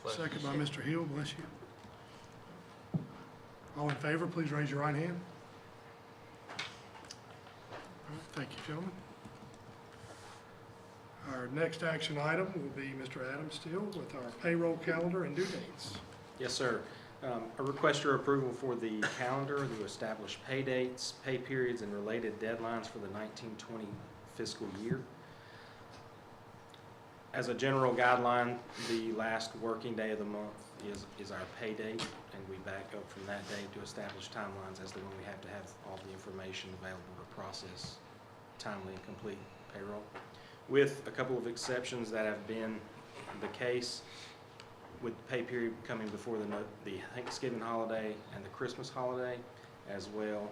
Second by Mr. Hill, bless you. All in favor, please raise your right hand. All right, thank you, gentlemen. Our next action item will be Mr. Adam Steele with our payroll calendar and due dates. Yes, sir. I request your approval for the calendar to establish pay dates, pay periods, and related deadlines for the 1920 fiscal year. As a general guideline, the last working day of the month is our pay date, and we back up from that date to establish timelines as to when we have to have all the information available to process timely and complete payroll. With a couple of exceptions that have been the case, with pay period coming before the Thanksgiving holiday and the Christmas holiday, as well,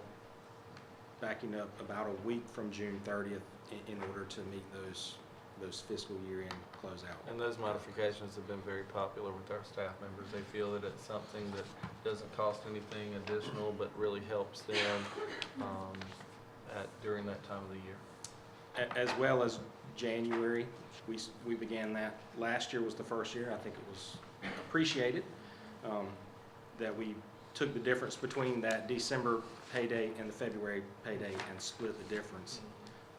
backing up about a week from June 30th in order to meet those fiscal year-end closeout. and those modifications have been very popular with our staff members. They feel that it's something that doesn't cost anything additional, but really helps them during that time of the year. As well as January, we began that. Last year was the first year. I think it was appreciated that we took the difference between that December pay date and the February pay date and split the difference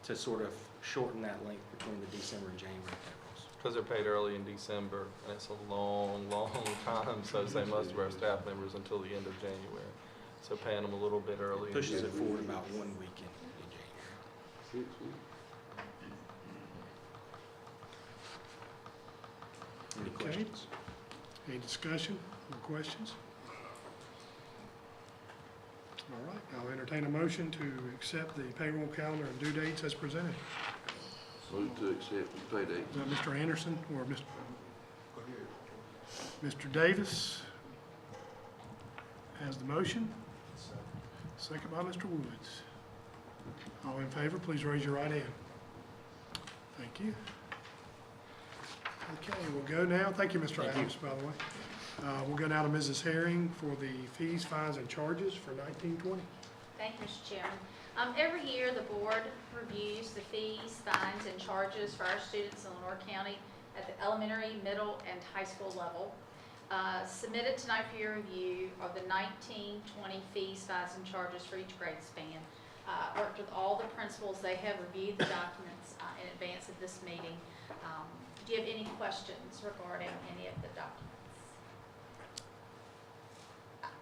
to sort of shorten that length between the December and January payrolls. Because they're paid early in December, and it's a long, long time, so say most of our staff members until the end of January. So paying them a little bit early. Pushes it forward about 1 week in January. Any Okay. questions? Any discussion or questions? All right, I'll entertain a motion to accept the payroll calendar and due dates as presented. Move to accept the pay date. Is that Mr. Anderson or Mr. Davis has the motion? Second by Mr. Woods. All in favor, please raise your right hand. Thank you. Okay, we'll go now. Thank you, Mr. Adams, by the way. We'll go now to Mrs. Herring for the fees, fines, and charges for 1920. Thank you, Mr. Chairman. Every year, the board reviews the fees, fines, and charges for our students in Lenore County at the elementary, middle, and high school level. Submitted tonight for your review are the 1920 fees, fines, and charges for each grade span. Worked with all the principals. They have reviewed the documents in advance of this meeting. Do you have any questions regarding any of the documents?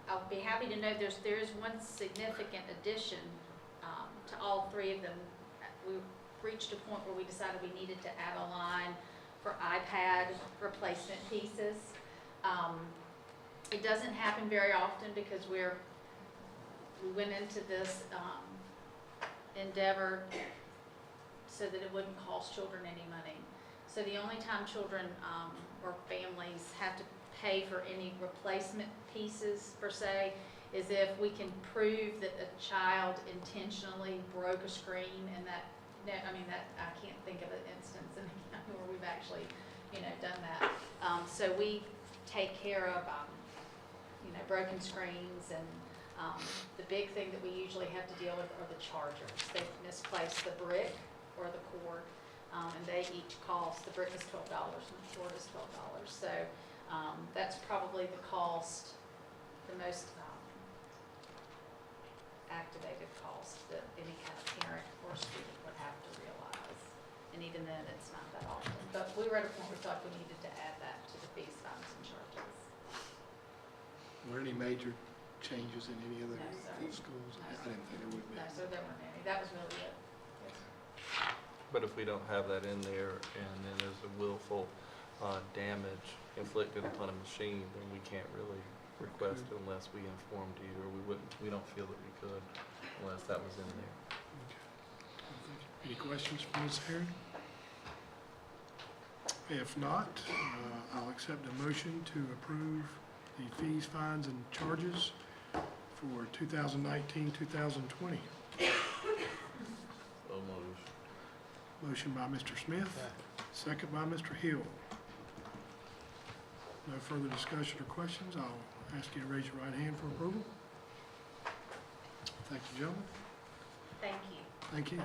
I'll be happy to note there is one significant addition to all three of them. We reached a point where we decided we needed to add a line for iPad replacement pieces. It doesn't happen very often because we went into this endeavor so that it wouldn't cost children any money. So the only time children or families have to pay for any replacement pieces per se is if we can prove that a child intentionally broke a screen, and that I can't think of an instance in the county where we've actually, done that. So we take care of, broken screens, and the big thing that we usually have to deal with are the chargers. They've misplaced the brick or the cord, and they each cost, the brick is $12 and the cord is $12. So that's probably the cost, the most activated cost that any kind of parent or student would have to realize. And even then, it's not that often. But we were at a point where we thought we needed to add that to the fees, fines, and charges. Were there any major changes in any of the No, sir. schools? No, I sir. didn't think there would be. No, so there weren't any. That was really it. Yes, sir. But if we don't have that in there, and then there's a willful damage inflicted upon a machine, then we can't really requested unless we informed you, or we don't feel that we could unless that was in there. Any questions for Ms. Herring? If not, I'll accept a motion to approve the fees, fines, and charges for 2019, 2020. So moved. Motion by Mr. Smith, second by Mr. Hill. No further discussion or questions. I'll ask you to raise your right hand for approval. Thank you, gentlemen. Thank you. Thank you.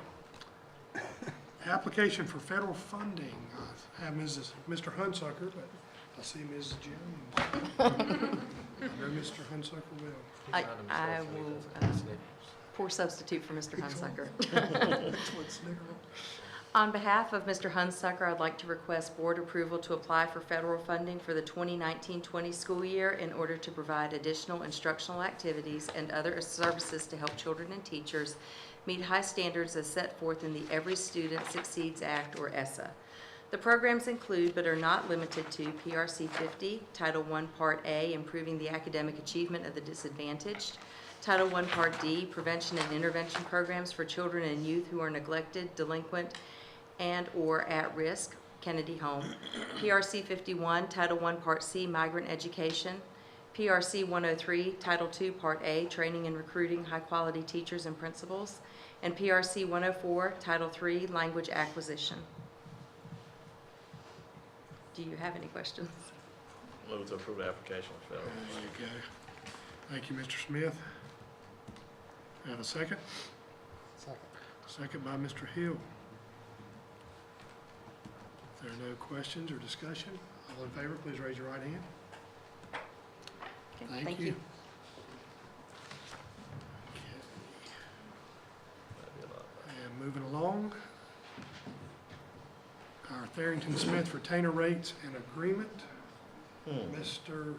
Application for federal funding. I have Mr. Hunsucker, but I see Ms. Jones. I know Mr. Hunsucker well. I will poor substitute for Mr. Hunsucker. On behalf of Mr. Hunsucker, I'd like to request board approval to apply for federal funding for the 2019-20 school year in order to provide additional instructional activities and other services to help children and teachers meet high standards as set forth in the Every Student Succeeds Act, or ESSA. The programs include, but are not limited to, PRC 50, Title I Part A, Improving the Academic Achievement of the Disadvantaged, Title I Part D, Prevention and Intervention Programs for Children and Youth who are neglected, delinquent, and or at risk, Kennedy Home, PRC 51, Title I Part C, Migrant Education, PRC 103, Title II Part A, Training and Recruiting High-Quality Teachers and Principals, and PRC 104, Title III, Language Acquisition. Do you have any questions? Move to approve the application for federal. There you go. Thank you, Mr. Smith. Have a second? Second. Second by Mr. Hill. If there are no questions or discussion, all in favor, please raise your right hand. Okay, Thank you. And moving along, our Tharrington Smith retainer rates and agreement. Mr.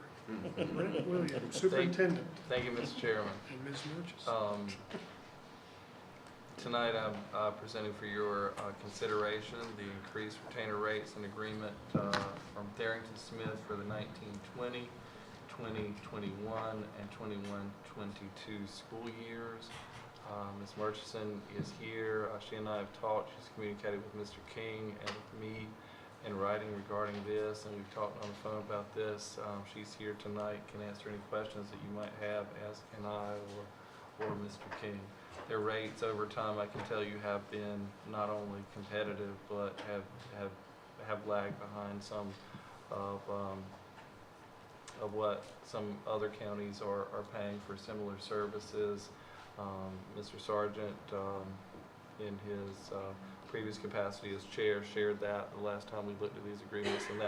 Brent Williams, Superintendent. Thank you, Mr. Chairman. And Ms. Murchis. Tonight I'm presenting for your consideration the increased retainer rates and agreement from Tharrington Smith for the 1920, 2021, and 21-22 school years. Ms. Murchison is here. She and I have talked. She's communicated with Mr. King and with me in writing regarding this, and we've talked on the phone about this. She's here tonight, can answer any questions that you might have, as can I or Mr. King. Their rates over time, I can tell you, have been not only competitive, but have lagged behind some of what some other counties are paying for similar services. Mr. Sargent, in his previous capacity as chair, shared that the last time we looked at these agreements, and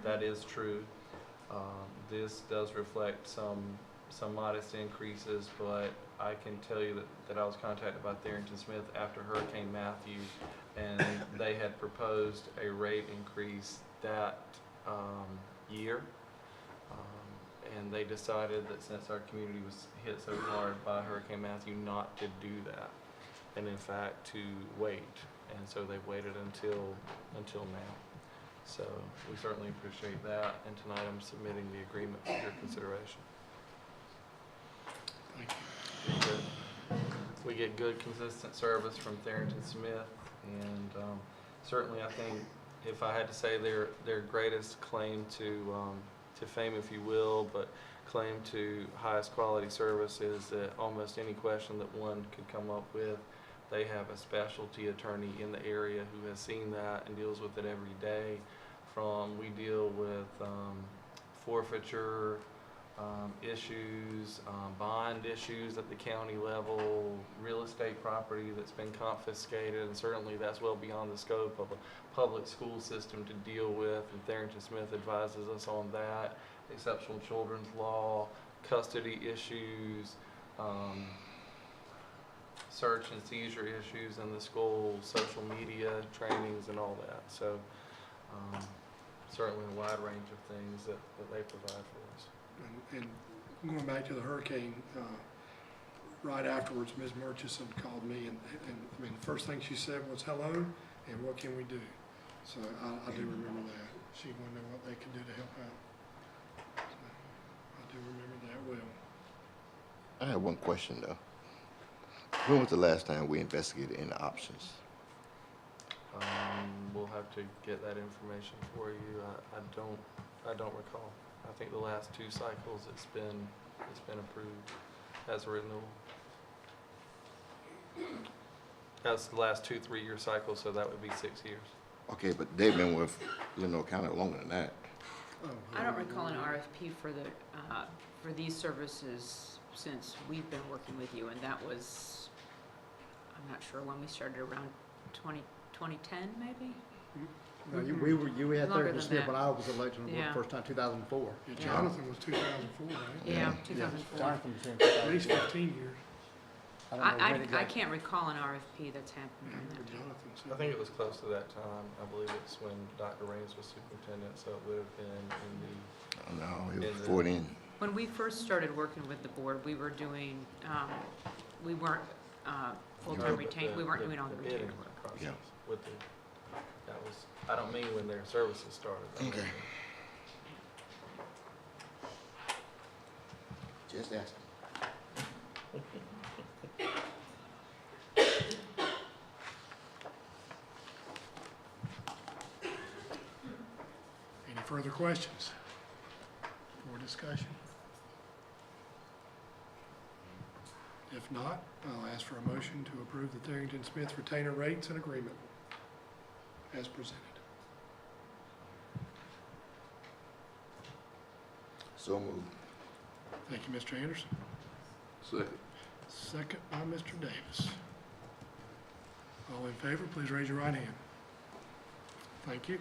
that is true. This does reflect some modest increases, but I can tell you that I was contacted by Tharrington Smith after Hurricane Matthew, and they had proposed a rate increase that year. And they decided that since our community was hit so hard by Hurricane Matthew, not to do that, and in fact to wait. And so they've waited until now. So we certainly appreciate that. And tonight I'm submitting the agreement for your consideration. Thank you. We get good, consistent service from Tharrington Smith, and certainly I think if I had to say their greatest claim to fame, if you will, but claim to highest quality service is that almost any question that one could come up with, they have a specialty attorney in the area who has seen that and deals with it every day. We deal with forfeiture issues, bond issues at the county level, real estate property that's been confiscated, and certainly that's well beyond the scope of a public school system to deal with, and Tharrington Smith advises us on that. Exceptional children's law, custody issues, search and seizure issues in the school, social media trainings, and all that. So certainly a wide range of things that they provide for us. And going back to the hurricane, right afterwards, Ms. Murchison called me, and I mean, the first thing she said was, hello, and what can we do? So I do remember that. She wanted to know what they could do to help out. So I do do remember that well. I have one question though. When was the last time we investigated any options? We'll have to get that information for you. I don't recall. I think the last 2 cycles it's been approved as a renewal. That's the last 2 3-year cycles, so that would be 6 years. Okay, but they've been with Lenore County longer than that. I don't recall an RFP for these services since we've been working with you, and that was, I'm not sure when we started, around 2010 maybe? No, you had Longer Thursday than Smith that. when I was elected on the board Yeah. the first time, 2004. Yeah, Jonathan was 2004, right? Yeah, 2004. Jonathan was here in At least 2004. 15 years. I don't know when it I got- can't recall an RFP that's happened during that time. I think it was close to that time. I believe it's when Dr. Raines was superintendent, so it would have been in the. No, it was in the- 14. When we first started working with the board, we were doing, we weren't full-time retained, we weren't doing all the bidding retained work. process Yeah. with the, that was, I don't mean when their services started. I mean Okay. Just asking. Any further questions or discussion? If not, I'll ask for a motion to approve the Therington Smith retainer rates and agreement as presented. So moved. Thank you, Mr. Anderson. Second. Second by Mr. Davis. All in favor, please raise your right hand. Thank you.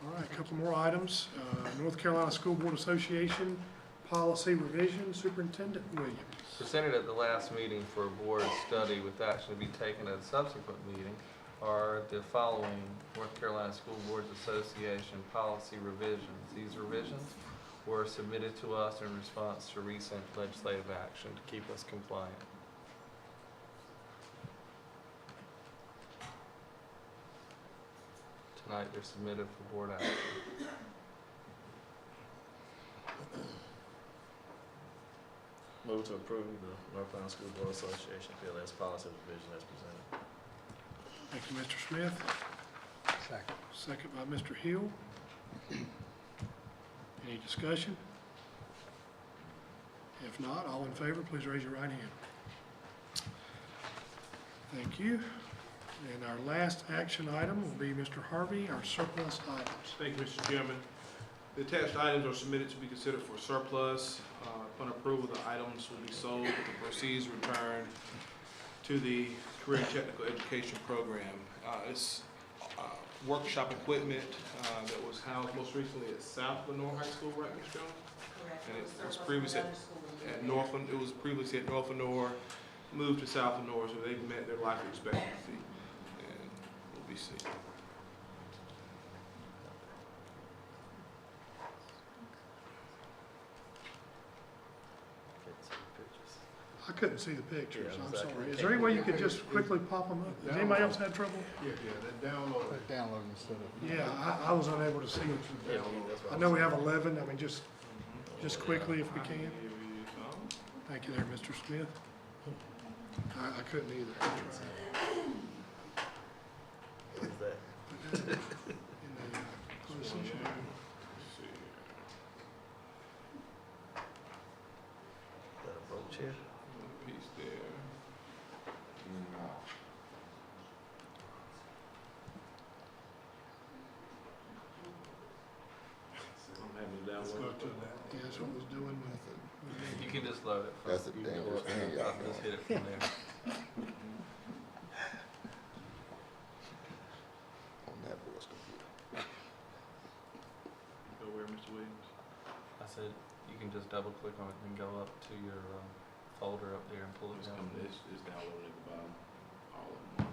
All right, a couple more items. North Carolina School Board Association policy revision, Superintendent Williams. Presented at the last meeting for a board study with action to be taken at a subsequent meeting are the following North Carolina School Boards Association policy revisions. These revisions were submitted to us in response to recent legislative action to keep us compliant. Tonight they're submitted for board action. Move to approve the North Carolina School Board Association PLS policy revision as presented. Thank you, Mr. Smith. Second. Second by Mr. Hill. Any discussion? If not, all in favor, please raise your right hand. Thank you. And our last action item will be Mr. Harvey, our surplus items. Thank you, Mr. Chairman. The attached items are submitted to be considered for surplus. Upon approval, the items will be sold with the proceeds returned to the Career and Technical Education Program. It's workshop equipment that was housed most recently at South Lenore High School, right, Ms. Jones? Correct. And it was previously at North, it was previously at North Lenore, moved to South Lenore, so they've met their life expectancy. And we'll be seeing. I couldn't see the pictures, Yeah, I'm exactly. sorry. Is there any way you could just quickly pop them up? Does anybody else have trouble? Yeah, that download. Downloading instead of. Yeah, I was unable to see them. I know we have 11, I mean, just quickly if we can. Thank you there, Mr. Smith. I couldn't either. What is that? In the, closed session. That a broke chair? Piece there. I'm having to download it. Yeah, that's what I was doing with. You can just load it. That's a You can dangerous go up thing, there. y'all. Just hit it from there. On that board's computer. Go where, Mr. Williams? I said you can just double click on it and go up to your folder up there and pull it It's down. coming, it's downloading at the bottom, all of them.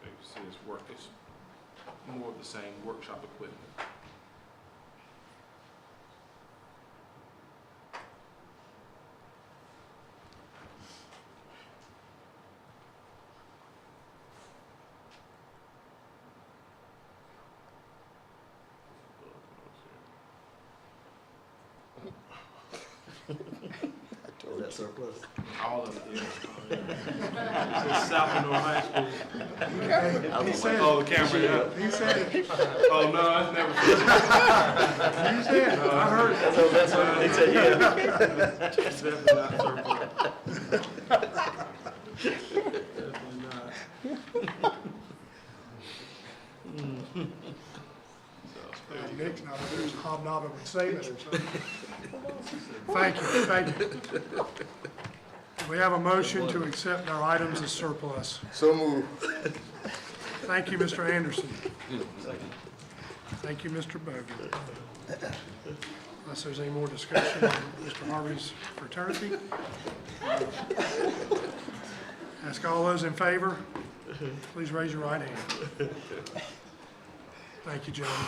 You can see it's more of the same workshop equipment. that surplus? All of it, yeah. It's South and North High School. He said it. Oh, the camera, yeah. He said it. Oh, no, that's never. You said it. I heard it. So that's what he said, yeah. It's definitely not surplus. Definitely not. Nick's not there, he's hobnobbing with Saban or something. Thank you, thank you. We have a motion to accept our items as surplus. So move. Thank you, Mr. Anderson. Thank you, Mr. Bogan. Unless there's any more discussion on Mr. Harvey's fraternity. Ask all those in favor, please raise your right hand. Thank you, gentlemen.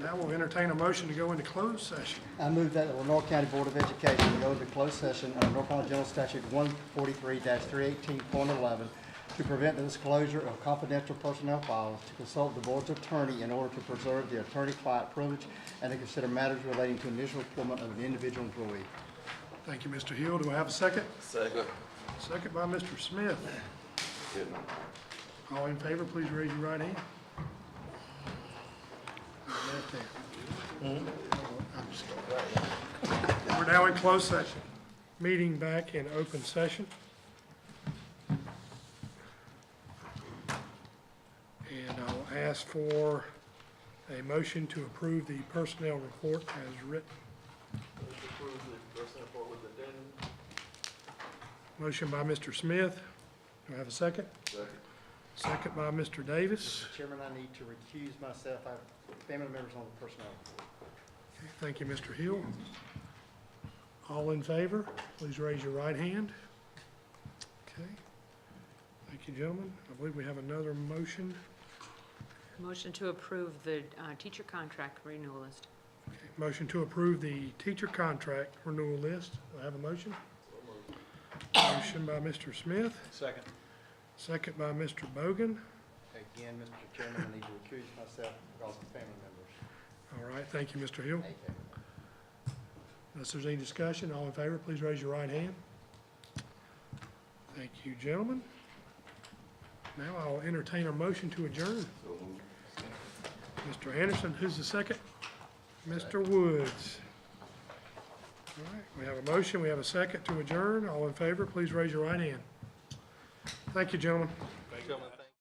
Now we'll entertain a motion to go into closed session. I move that the Lenore County Board of Education go into closed session under North Carolina General Statute 143-318.11 to prevent the disclosure of confidential personnel files, to consult the board's attorney in order to preserve the attorney-client privilege, and to consider matters relating to initial employment of an individual employee. Thank you, Mr. Hill. Do I have a second? Second. Second by Mr. Smith. All in favor, please raise your right hand. Left hand. I'm just kidding. We're now in closed session. Meeting back in open session. And I'll ask for a motion to approve the personnel report as written. Motion by Mr. Smith. Do I have a second? Second. Second by Mr. Davis. Mr. Chairman, I need to recuse myself. I have family members on the personnel. Okay, thank you, Mr. Hill. All in favor, please raise your right hand. Okay. Thank you, gentlemen. I believe we have another motion. Motion to approve the teacher contract renewal list. Okay, motion to approve the teacher contract renewal list. Do I have a motion? Motion by Mr. Smith. Second. Second by Mr. Bogan. Again, Mr. Chairman, I need to recuse myself because of family members. All right, thank you, Mr. Hill. Unless there's any discussion, all in favor, please raise your right hand. Thank you, gentlemen. Now I'll entertain a motion to adjourn. Mr. Anderson, who's the second? Mr. Woods. All right, we have a motion, we have a second to adjourn. All in favor, please raise your right hand. Thank you, gentlemen. Thank you.